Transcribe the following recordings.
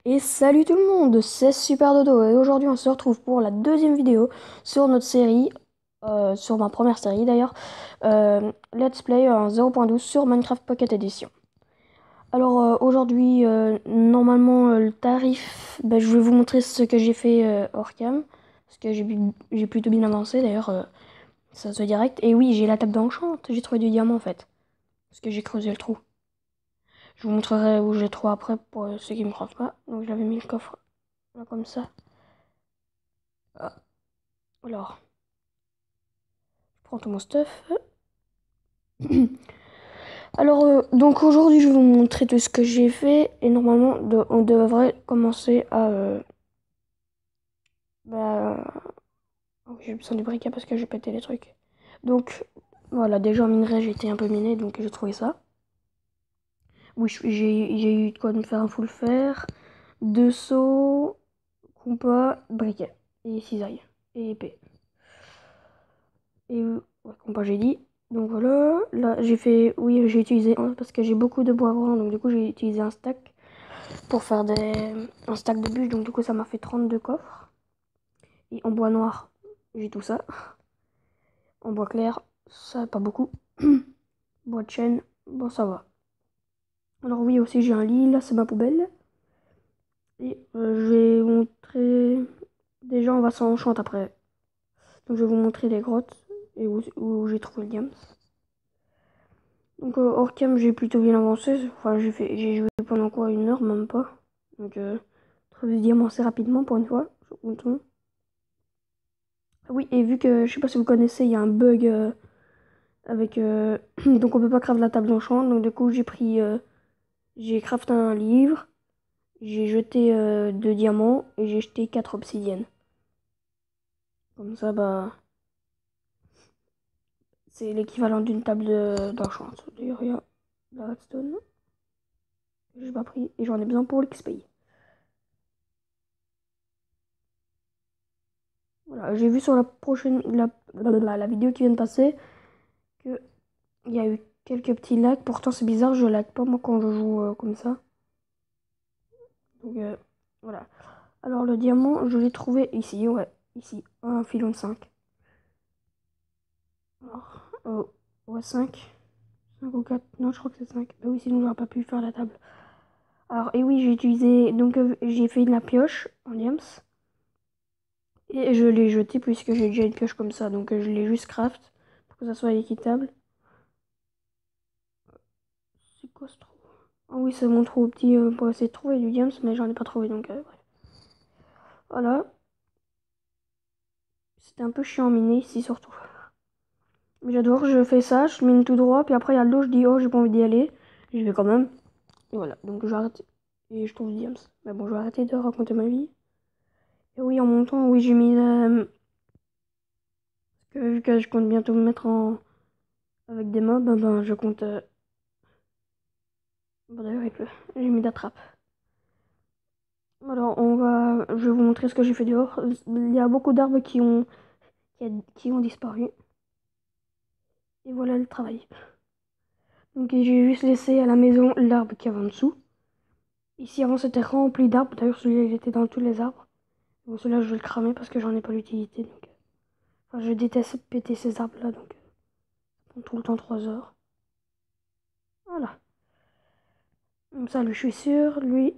Et salut tout le monde, c'est Super Dodo et aujourd'hui on se retrouve pour la deuxième vidéo sur notre série, sur ma première série d'ailleurs, Let's Play en 0.12 sur Minecraft Pocket Edition. Alors aujourd'hui, normalement le tarif, je vais vous montrer ce que j'ai fait hors cam, parce que j'ai plutôt bien avancé d'ailleurs, ça se direct. Et oui, j'ai la table d'enchant, j'ai trouvé du diamant en fait, parce que j'ai creusé le trou. Je vous montrerai où j'ai trouvé après pour ceux qui me croient pas. Donc j'avais mis le coffre là comme ça. Ah. Alors, je prends tout mon stuff. Alors, donc aujourd'hui, je vais vous montrer tout ce que j'ai fait. Et normalement, on devrait commencer à... oh, j'ai besoin du briquet parce que j'ai pété les trucs. Donc, voilà, déjà en minerai, j'ai été un peu miné, donc j'ai trouvé ça. Oui, j'ai eu de quoi me faire un full fer. Deux seaux, compas, briquet. Et cisaille. Et épée. Et ouais, compas, j'ai dit. Donc voilà, là j'ai fait, oui j'ai utilisé parce que j'ai beaucoup de bois brun, donc du coup j'ai utilisé un stack pour faire un stack de bûches, donc du coup ça m'a fait 32 coffres. Et en bois noir, j'ai tout ça. En bois clair, ça pas beaucoup. Bois de chêne, bon ça va. Alors oui aussi j'ai un lit, là c'est ma poubelle. Et je vais vous montrer, déjà on va s'enchanter après. Donc je vais vous montrer les grottes et où j'ai trouvé le diamant. Donc hors cam j'ai plutôt bien avancé, enfin j'ai joué pendant quoi, 1 heure même pas. Donc trouvé le diamant assez rapidement pour une fois, je suis content. Ah oui, et vu que je sais pas si vous connaissez, il y a un bug avec donc on peut pas craft la table d'enchant, donc du coup j'ai crafté un livre, j'ai jeté 2 diamants et j'ai jeté 4 obsidiennes. Comme ça c'est l'équivalent d'une table d'enchant. D'ailleurs il y a la redstone que j'ai pas pris et j'en ai besoin pour l'XP. Voilà, j'ai vu sur la vidéo qui vient de passer que il y a eu quelques petits lags. Pourtant c'est bizarre, je lag pas moi quand je joue comme ça. Donc voilà. Alors le diamant, je l'ai trouvé ici, ouais, ici, un filon de 5. Alors, ouais, 5 ou 4, non je crois que c'est 5. Bah oui, sinon j'aurais pas pu faire la table. Alors, et oui, j'ai utilisé, donc j'ai fait de la pioche en diams. Et je l'ai jeté puisque j'ai déjà une pioche comme ça, donc je l'ai juste craft pour que ça soit équitable. C'est quoi ce trou? Ah oui, c'est mon trou petit pour essayer de trouver du diams, mais j'en ai pas trouvé, donc bref. Voilà. C'était un peu chiant à miner ici surtout. Mais j'adore, je fais ça, je mine tout droit, puis après il y a de l'eau, je dis oh j'ai pas envie d'y aller. J'y vais quand même. Et voilà, donc j'arrête. Et je trouve diams. Mais bon, je vais arrêter de raconter ma vie. Et oui, en montant, oui, j'ai mis parce que vu que je compte bientôt me mettre en avec des mobs, je compte. Bon, d'ailleurs, il pleut. J'ai mis d'attrape. Alors, je vais vous montrer ce que j'ai fait dehors. Il y a beaucoup d'arbres qui ont disparu. Et voilà le travail. Donc, j'ai juste laissé à la maison l'arbre qui est en dessous. Ici, avant, c'était rempli d'arbres. D'ailleurs, celui-là, il était dans tous les arbres. Bon, celui-là, je vais le cramer parce que j'en ai pas l'utilité. Donc, enfin, je déteste péter ces arbres-là. Donc, ça prend tout le temps 3 heures. Voilà. Comme ça, lui, je suis sûr. Lui,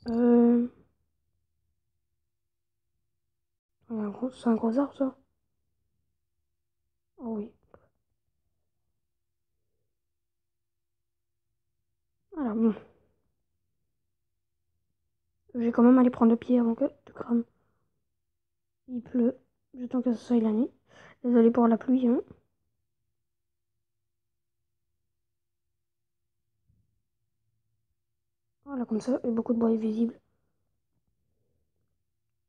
euh... c'est un gros arbre, ça. Oh oui. Voilà, bon. Je vais quand même aller prendre le pied avant que tu crames. Il pleut. J'attends que ce soit la nuit. Désolé pour la pluie, hein. Voilà, comme ça, et beaucoup de bois est visible.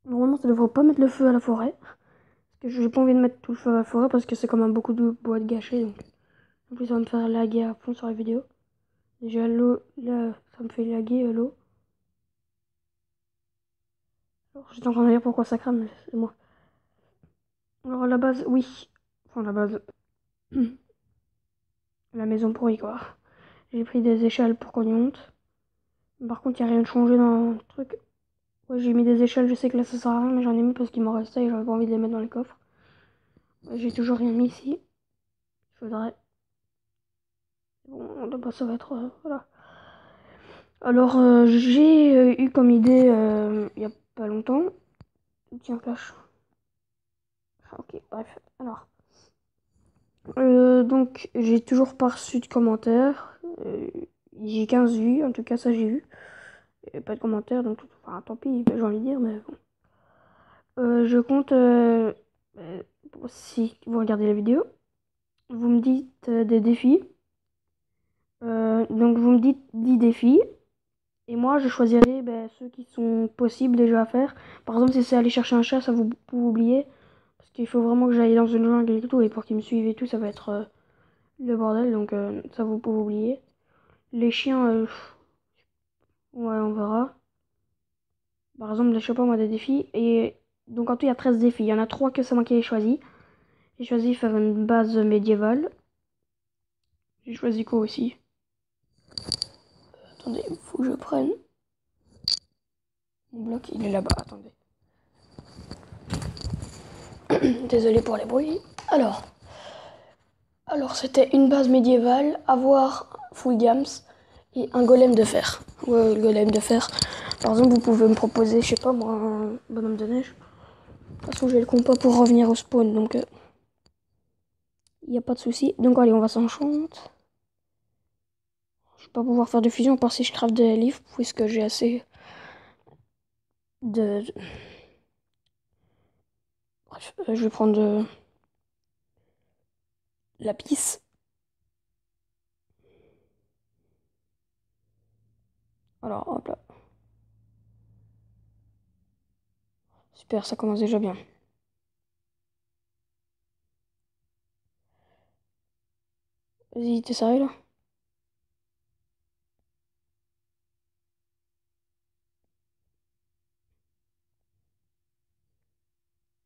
Normalement, ça devrait pas mettre le feu à la forêt. Parce que j'ai pas envie de mettre tout le feu à la forêt parce que c'est quand même beaucoup de bois de gâché. Donc, en plus, ça va me faire laguer à fond sur la vidéo. Déjà, l'eau, là, ça me fait laguer l'eau. Alors, j'étais en train de dire pourquoi ça crame, c'est moi. Alors, à la base, oui. Enfin, la base, la maison pourrie, quoi. J'ai pris des échelles pour qu'on y monte. Par contre, il n'y a rien de changé dans le truc. Ouais, j'ai mis des échelles, je sais que là ça sert à rien, mais j'en ai mis parce qu'il m'en restait et j'avais pas envie de les mettre dans les coffres. J'ai toujours rien mis ici. Il faudrait. Bon, là-bas ça va être. Voilà. Alors, j'ai eu comme idée il y a pas longtemps. Tiens, cache. Ok, bref. Alors. Donc, j'ai toujours pas reçu de commentaires. J'ai 15 vues, en tout cas, ça j'ai vu. Et pas de commentaires, donc enfin, tant pis, j'ai envie de dire, mais bon. Je compte. Si vous regardez la vidéo, vous me dites des défis. Donc, vous me dites 10 défis. Et moi, je choisirai ceux qui sont possibles déjà à faire. Par exemple, si c'est aller chercher un chat, ça vous pouvez oublier. Parce qu'il faut vraiment que j'aille dans une jungle et tout. Et pour qu'ils me suivent et tout, ça va être le bordel. Donc, ça vous pouvez oublier. Les chiens, ouais, on verra. Par exemple, je sais pas moi, des défis. Et donc, en tout, il y a 13 défis. Il y en a 3 que c'est moi qui ai choisi. J'ai choisi faire une base médiévale. J'ai choisi quoi aussi? Attendez, il faut que je prenne. Mon bloc, il est là-bas. Attendez. Désolé pour les bruits. Alors c'était une base médiévale, avoir full gams et un golem de fer. Ouais, le golem de fer. Par exemple, vous pouvez me proposer, je sais pas moi, un bonhomme de neige. De toute façon, j'ai le compas pour revenir au spawn, donc il n'y a pas de souci. Donc allez, on va s'enchanter. Je vais pas pouvoir faire de fusion, à part si je craft des livres, puisque j'ai assez de... Bref, je vais prendre de la pisse. Alors, hop là. Super, ça commence déjà bien. Vas-y, t'es sérieux là?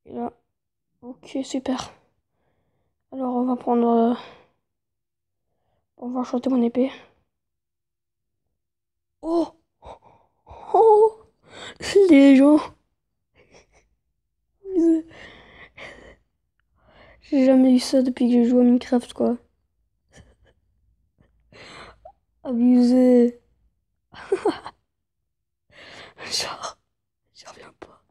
Et là, ok, super. Alors, on va prendre... on va enchanter mon épée. Oh! Oh! Les gens! J'ai jamais eu ça depuis que je joue à Minecraft, quoi. Abusé. Genre, j'y reviens pas.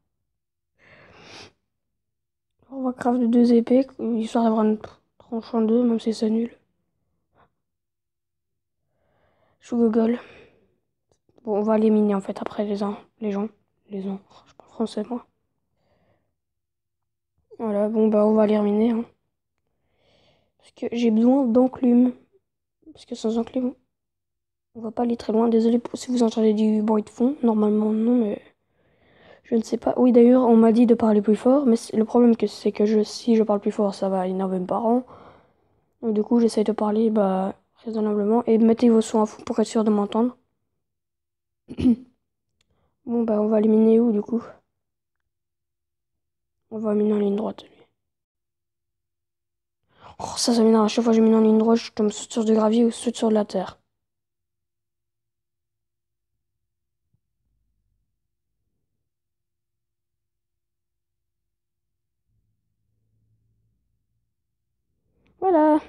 On va craft de 2 épées, histoire d'avoir une tranche en deux, même si c'est nul. Je suis gogol. Bon, on va éliminer en fait après les gens. Je parle français moi. Voilà, bon bah on va l'éliminer. Hein. Parce que j'ai besoin d'enclumes. Parce que sans enclumes, on va pas aller très loin. Désolé si vous entendez du bruit de fond. Normalement non, mais je ne sais pas. Oui d'ailleurs, on m'a dit de parler plus fort. Mais le problème c'est que si je parle plus fort, ça va énerver mes parents. Donc du coup, j'essaye de parler raisonnablement. Et mettez vos sons à fond pour être sûr de m'entendre. Bon bah on va éliminer où du coup? On va miner en ligne droite. Oh, ça m'énerve. À chaque fois que je mine en ligne droite, je tombe sur du gravier ou sur de la terre. Voilà.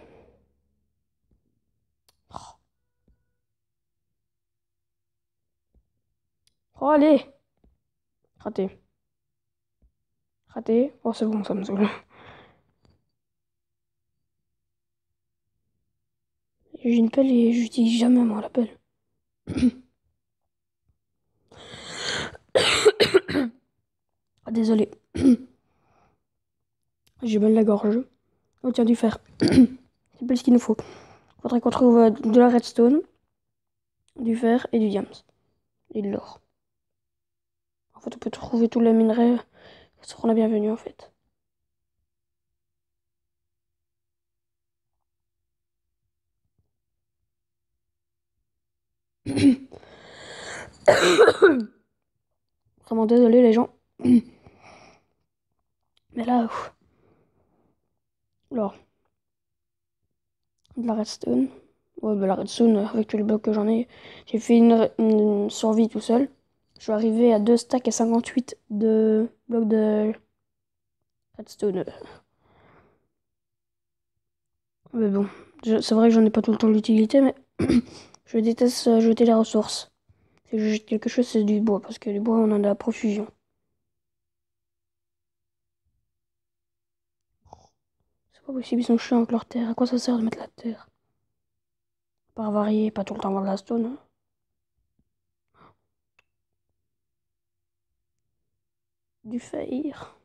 Oh, allez. Raté. Raté. Oh, c'est bon, ça me saoule. J'ai une pelle et j'utilise jamais, moi, la pelle. Ah, désolé. J'ai mal la gorge. On tient du fer. C'est plus ce qu'il nous faut. Faudrait qu'on trouve de la redstone, du fer et du diams. Et de l'or. En fait, on peut trouver tous les minerais. Ça sera la bienvenue, en fait. Vraiment désolé, les gens. Mais là, alors, de la redstone. Ouais, bah la redstone, avec tous les blocs que j'en ai, j'ai fait une survie tout seul. Je suis arrivé à 2 stacks et 58 de blocs de redstone. Mais bon, c'est vrai que j'en ai pas tout le temps l'utilité, mais je déteste jeter les ressources. Si je jette quelque chose, c'est du bois, parce que du bois, on en a à profusion. C'est pas possible, ils sont chiants avec leur terre. À quoi ça sert de mettre la terre? Par varier, pas tout le temps avoir de la stone. Hein. Du faillir.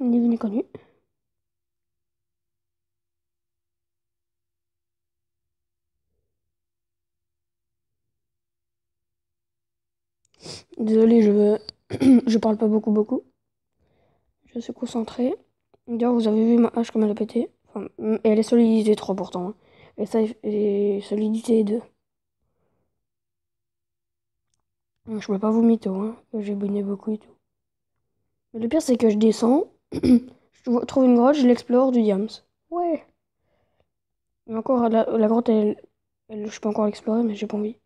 Ni vu ni connu. Désolé, je parle pas beaucoup. Je suis concentré. D'ailleurs, vous avez vu ma hache comme elle a pété. Enfin, et elle est solidité 3 pourtant. Hein. Et ça, et solidité 2. Je peux pas vous mytho, hein. Que j'ai bonné beaucoup et tout. Mais le pire, c'est que je descends. Je trouve une grotte, je l'explore du diams. Ouais. Mais encore, la grotte, je peux encore l'explorer, mais j'ai pas envie.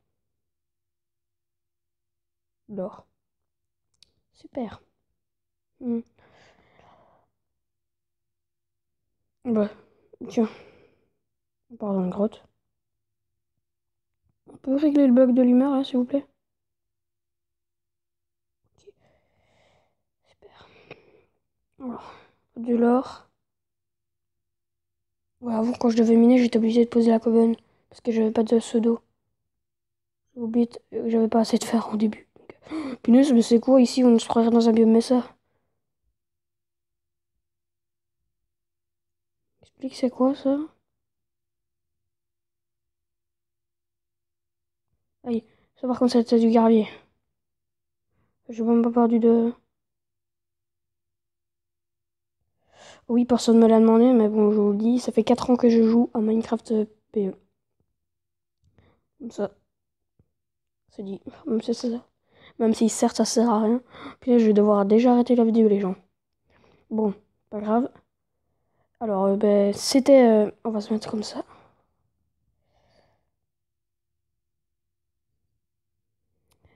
L'or. Super. Hmm. Bah, tiens. On part dans une grotte. On peut régler le bug de l'humeur, là, s'il vous plaît? Ok. Super. Alors, de l'or. Ouais, avant, quand je devais miner, j'étais obligé de poser la cobble. Parce que j'avais pas de pseudo. J'ai oublié que j'avais pas assez de fer au début. Punaise, mais c'est quoi ici? On se croirait dans un biome Mesa. Explique c'est quoi ça? Aïe, ça par contre c'est du gravier. J'ai même pas perdu de... Oui, personne me l'a demandé, mais bon, je vous le dis, ça fait 4 ans que je joue à Minecraft PE. Comme ça, c'est dit. Même si ça... Même si certes ça sert à rien. Puis là, je vais devoir déjà arrêter la vidéo, les gens. Bon, pas grave. Alors, ben, c'était... on va se mettre comme ça.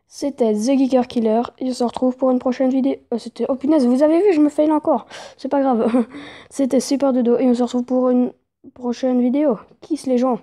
C'était The Geeker Killer. Et on se retrouve pour une prochaine vidéo. C'était... Oh punaise, vous avez vu, je me fail encore. C'est pas grave. C'était Super Dodo. Et on se retrouve pour une prochaine vidéo. Kiss les gens.